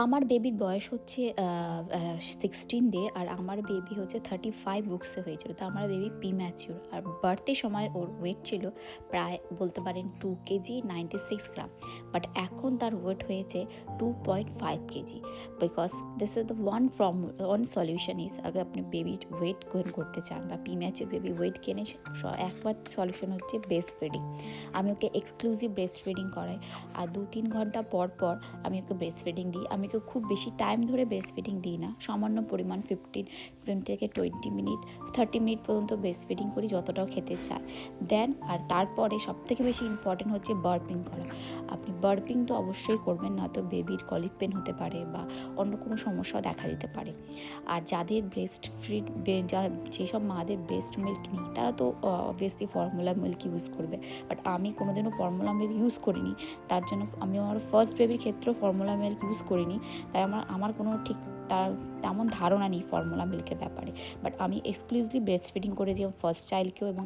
আমার বেবির বয়স হচ্ছে 16 ডে, আর আমার বেবি হচ্ছে 35 উইকসে হয়েছিল। তো আমার বেবি প্রিম্যাচিউর, আর বার্থের সময় ওর ওয়েট ছিল প্রায় বলতে পারেন 2 কেজি 96 গ্রাম। বাট এখন তার ওয়েট হয়েছে 2.5 KG. Because this is the one solution is, আগে আপনি বেবির ওয়েট গেইন করতে চান বা প্রিম্যাচিউর বেবি ওয়েট গেনে একমাত্র সলিউশন হচ্ছে ব্রেস্ট ফিডিং। আমি ওকে এক্সক্লুসিভ ব্রেস্ট ফিডিং করাই, আর 2-3 ঘন্টা পর পর আমি ওকে ব্রেস্ট ফিডিং দিই। আমি ওকে খুব বেশি টাইম ধরে ব্রেস্ট ফিডিং দিই না, সামান্য পরিমাণ 15 থেকে 20 মিনিট 30 মিনিট পর্যন্ত ব্রেস্ট ফিডিং করি, যতটাও খেতে চায় দেন। আর তারপরে সবথেকে বেশি ইম্পর্টেন্ট হচ্ছে বার্পিং করা। আপনি বার্পিং তো অবশ্যই করবেন, না তো বেবির কলিক পেন হতে পারে বা অন্য কোনো সমস্যাও দেখা দিতে পারে। আর যাদের ব্রেস্ট ফিড, যেসব মাদের ব্রেস্ট মিল্ক নেই তারা তো অবভিয়াসলি ফর্মুলা মিল্ক ইউজ করবে। বাট আমি কোনোদিনও ফর্মুলা মিল্ক ইউজ করিনি, তার জন্য আমি আমার ফার্স্ট বেবির ক্ষেত্রেও ফর্মুলা মিল্ক ইউজ করিনি। তাই আমার কোনো ঠিক তার তেমন ধারণা নেই ফর্মুলা মিল্কের ব্যাপারে। বাট আমি এক্সক্লুসিভলি ব্রেস্ট ফিডিং করেছি ফার্স্ট চাইল্ডকেও এবং